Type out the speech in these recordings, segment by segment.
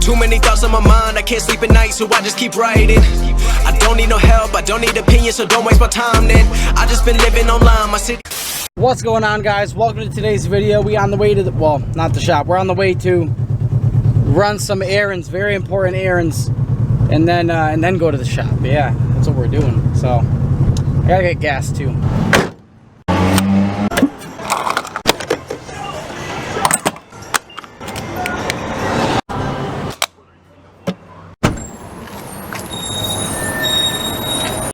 Too many thoughts on my mind, I can't sleep at night, so I just keep writing. I don't need no help, I don't need opinions, so don't waste my time then. I just been living online, my city. What's going on, guys? Welcome to today's video. We on the way to the, well, not the shop. We're on the way to run some errands, very important errands, and then go to the shop. Yeah, that's what we're doing. So I gotta get gas too.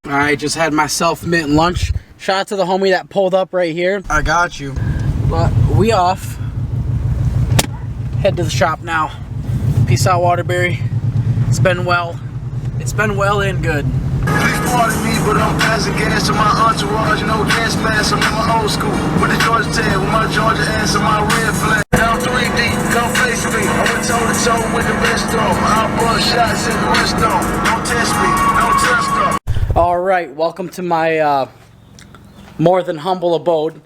Alright, just had myself mint lunch. Shout out to the homie that pulled up right here. I got you. But we off. Head to the shop now. Peace out, Waterbury. It's been well. It's been well and good. Pardon me, but I'm passing gas to my entourage. No gas mask, I'm in my old school. With the Georgia tag, with my Georgia ass and my red flag. Down 3 deep, come face me. I went toe to toe with the best of them. I bust shots and the rest of them. Don't test me, don't test them. Alright, welcome to my more than humble abode.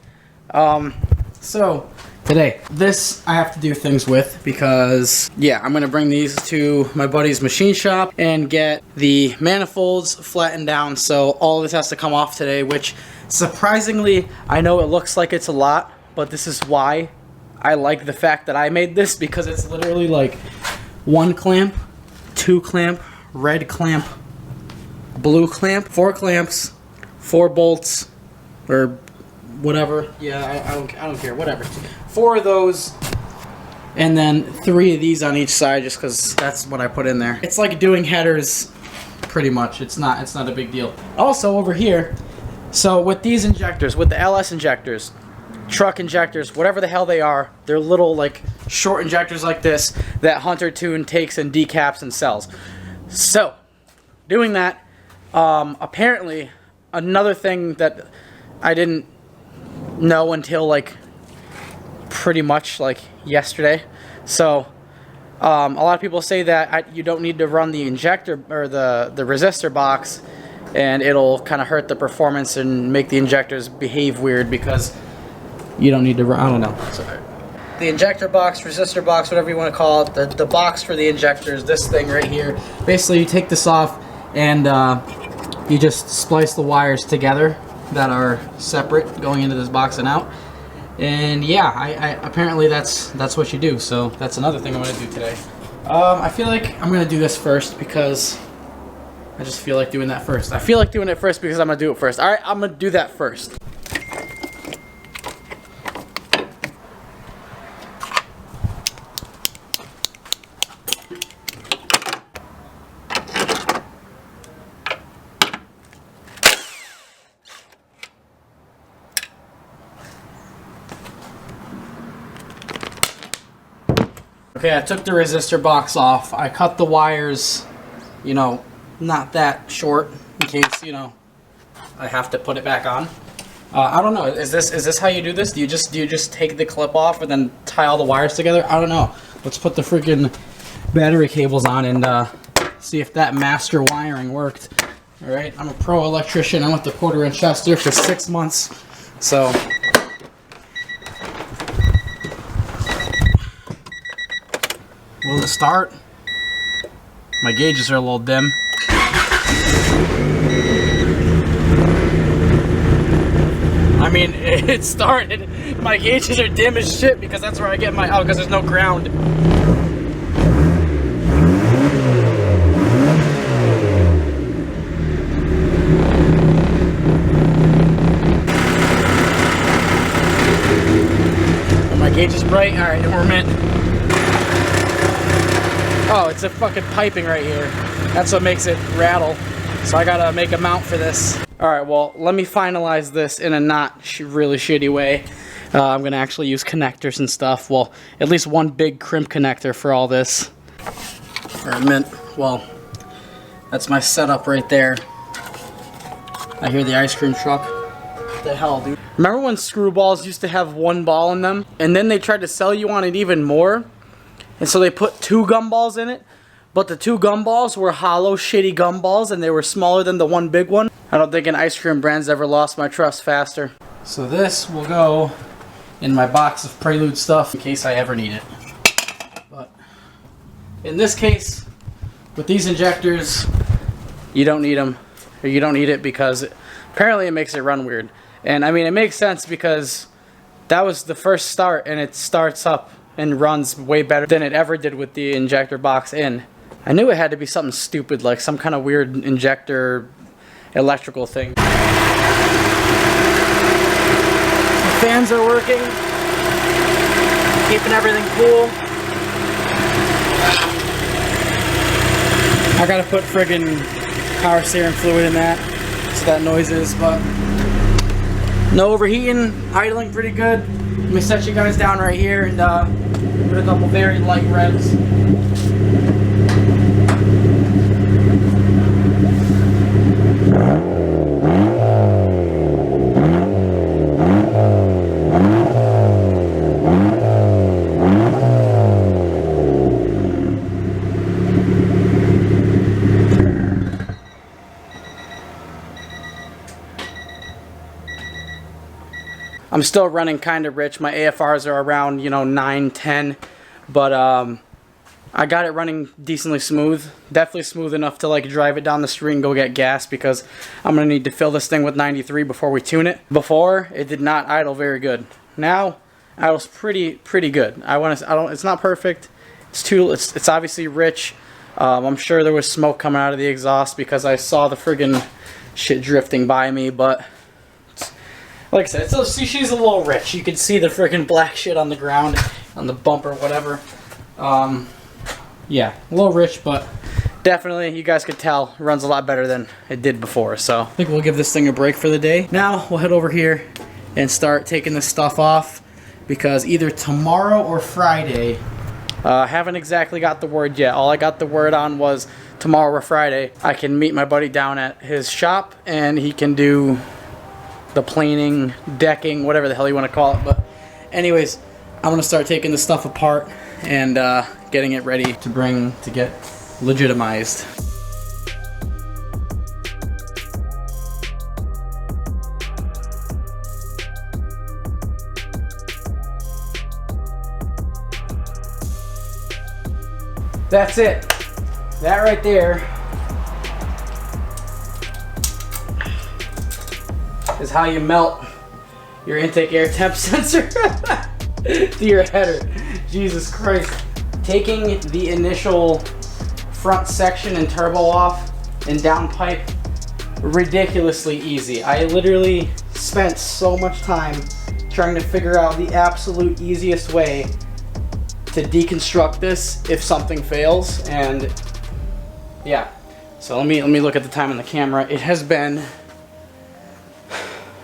So today, this I have to do things with because, yeah, I'm going to bring these to my buddy's machine shop and get the manifolds flattened down. So all this has to come off today, which surprisingly, I know it looks like it's a lot, but this is why I like the fact that I made this, because it's literally like 1 clamp, 2 clamp, red clamp, blue clamp, 4 clamps, 4 bolts, or whatever. Yeah, I don't care, whatever. 4 of those, and then 3 of these on each side, just because that's what I put in there. It's like doing headers, pretty much. It's not a big deal. Also over here, so with these injectors, with the LS injectors, truck injectors, whatever the hell they are, they're little like short injectors like this that Hunter Tune takes and decaps and sells. So doing that, apparently another thing that I didn't know until like pretty much like yesterday. So a lot of people say that you don't need to run the injector or the resistor box, and it'll kind of hurt the performance and make the injectors behave weird because you don't need to run. I don't know. Sorry. The injector box, resistor box, whatever you want to call it, the box for the injectors, this thing right here. Basically, you take this off and you just splice the wires together that are separate going into this box and out. And yeah, I apparently that's what you do. So that's another thing I'm going to do today. I feel like I'm going to do this first because I just feel like doing that first. I feel like doing it first because I'm going to do it first. Alright, I'm going to do that first. Okay, I took the resistor box off. I cut the wires, you know, not that short in case, you know, I have to put it back on. I don't know. Is this how you do this? Do you just take the clip off and then tie all the wires together? I don't know. Let's put the freaking battery cables on and see if that master wiring worked. All right, I'm a pro electrician. I went to Porter and Chester for 6 months, so. Will it start? My gauges are a little dim. I mean, it started. My gauges are dim as shit because that's where I get my, oh, because there's no ground. Are my gauges bright? Alright, we're mint. Oh, it's a fucking piping right here. That's what makes it rattle. So I gotta make a mount for this. Alright, well, let me finalize this in a not really shitty way. I'm gonna actually use connectors and stuff. Well, at least one big crimp connector for all this. Or a mint. Well, that's my setup right there. I hear the ice cream truck. What the hell, dude? Remember when screwballs used to have 1 ball in them? And then they tried to sell you on it even more? And so they put 2 gumballs in it, but the 2 gumballs were hollow, shitty gumballs, and they were smaller than the 1 big one. I don't think an ice cream brand's ever lost my trust faster. So this will go in my box of Prelude stuff in case I ever need it. But in this case, with these injectors, you don't need them, or you don't need it because apparently it makes it run weird. And I mean, it makes sense because that was the first start, and it starts up and runs way better than it ever did with the injector box in. I knew it had to be something stupid, like some kind of weird injector electrical thing. The fans are working, keeping everything cool. I gotta put friggin' power steering fluid in that, so that noise is, but no overheating, idling pretty good. Let me set you guys down right here and put a couple very light revs. I'm still running kind of rich. My AFRs are around, you know, 9, 10, but I got it running decently smooth. Definitely smooth enough to like drive it down the street and go get gas, because I'm gonna need to fill this thing with 93 before we tune it. Before, it did not idle very good. Now, idles pretty good. It's not perfect. It's obviously rich. I'm sure there was smoke coming out of the exhaust because I saw the friggin' shit drifting by me, but like I said, she's a little rich. You can see the freaking black shit on the ground, on the bumper, whatever. Yeah, a little rich, but definitely, you guys could tell, it runs a lot better than it did before. So I think we'll give this thing a break for the day. Now we'll head over here and start taking this stuff off, because either tomorrow or Friday, haven't exactly got the word yet. All I got the word on was tomorrow or Friday, I can meet my buddy down at his shop and he can do the planing, decking, whatever the hell you want to call it. But anyways, I'm gonna start taking this stuff apart and getting it ready to get legitimized. That's it. That right there is how you melt your intake air temp sensor to your header. Jesus Christ. Taking the initial front section and turbo off and downpipe, ridiculously easy. I literally spent so much time trying to figure out the absolute easiest way to deconstruct this if something fails, and yeah. So let me look at the time on the camera. It has been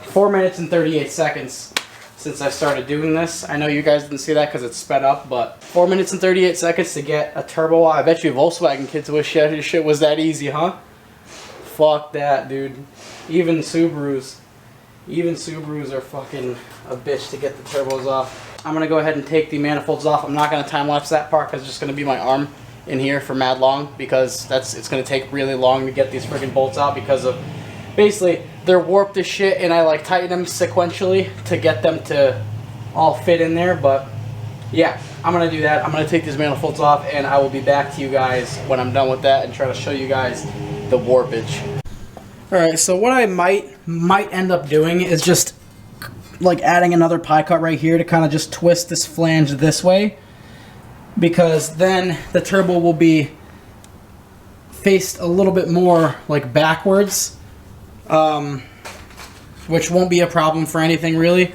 4 minutes and 38 seconds since I started doing this. I know you guys didn't see that because it's sped up, but 4 minutes and 38 seconds to get a turbo. I bet you Volkswagen kids wish shit was that easy, huh? Fuck that, dude. Even Subarus are fucking a bitch to get the turbos off. I'm gonna go ahead and take the manifolds off. I'm not gonna time lapse that part because it's just gonna be my arm in here for mad long, because it's gonna take really long to get these freaking bolts out, because of basically they're warped as shit, and I like tighten them sequentially to get them to all fit in there. But yeah, I'm gonna do that. I'm gonna take these manifolds off, and I will be back to you guys when I'm done with that and try to show you guys the warpage. Alright, so what I might end up doing is just like adding another pie cut right here to kind of just twist this flange this way, because then the turbo will be faced a little bit more like backwards, which won't be a problem for anything really.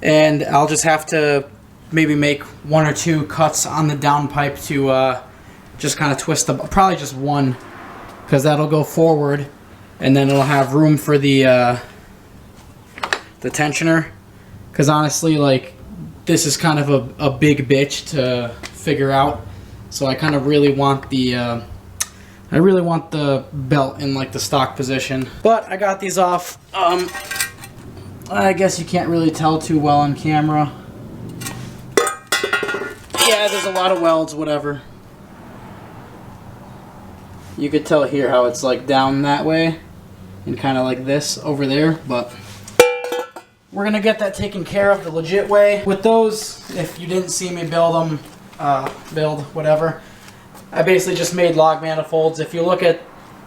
And I'll just have to maybe make 1 or 2 cuts on the downpipe to just kind of twist probably just one, because that'll go forward, and then it'll have room for the tensioner. Because honestly, like, this is kind of a big bitch to figure out, so I kind of really want the belt in like the stock position. But I got these off. I guess you can't really tell too well on camera. Yeah, there's a lot of welds, whatever. You could tell here how it's like down that way and kind of like this over there, but we're gonna get that taken care of the legit way. With those, if you didn't see me build them, whatever, I basically just made log manifolds. If you look at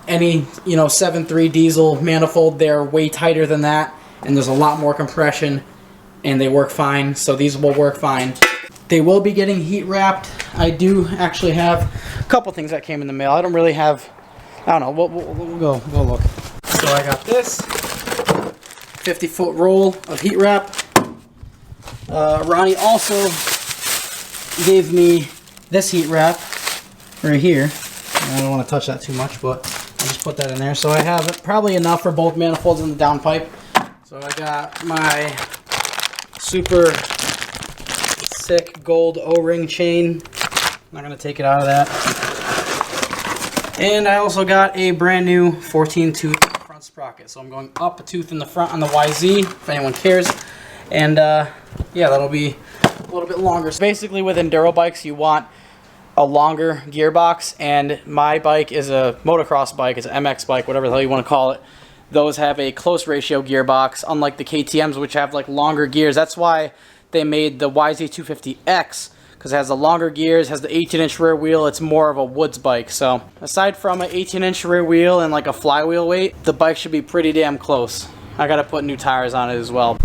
any 7.3 diesel manifold, they're way tighter than that, and there's a lot more compression, and they work fine. So these will work fine. They will be getting heat wrapped. I do actually have a couple things that came in the mail. I don't really have, I don't know, we'll go look. So I got this 50-foot roll of heat wrap. Ronnie also gave me this heat wrap right here. I don't want to touch that too much, but I'll just put that in there. So I have probably enough for both manifolds and the downpipe. So I got my super sick gold O-ring chain. I'm not going to take it out of that. And I also got a brand new 14 tooth front sprocket. So I'm going up a tooth in the front on the YZ, if anyone cares. And yeah, that'll be a little bit longer. So basically with enduro bikes, you want a longer gearbox, and my bike is a motocross bike, it's an MX bike, whatever the hell you want to call it. Those have a close ratio gearbox, unlike the KTMs, which have like longer gears. That's why they made the YZ250X, because it has the longer gears, has the 18-inch rear wheel. It's more of a woods bike. So aside from an 18-inch rear wheel and like a flywheel weight, the bike should be pretty damn close. I gotta put new tires on it as well.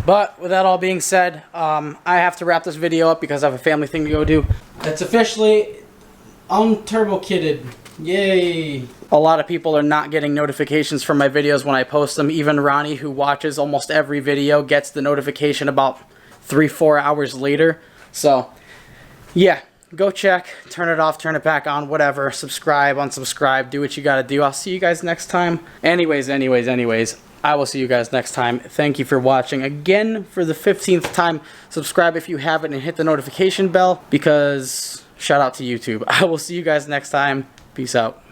But with that all being said, I have to wrap this video up because I have a family thing to go do. It's officially unturbo kitted. Yay! A lot of people are not getting notifications from my videos when I post them. Even Ronnie, who watches almost every video, gets the notification about 3-4 hours later. So yeah, go check, turn it off, turn it back on, whatever. Subscribe, unsubscribe, do what you gotta do. I'll see you guys next time. Anyways, I will see you guys next time. Thank you for watching. Again, for the 15th time, subscribe if you haven't and hit the notification bell, because shout out to YouTube. I will see you guys next time. Peace out.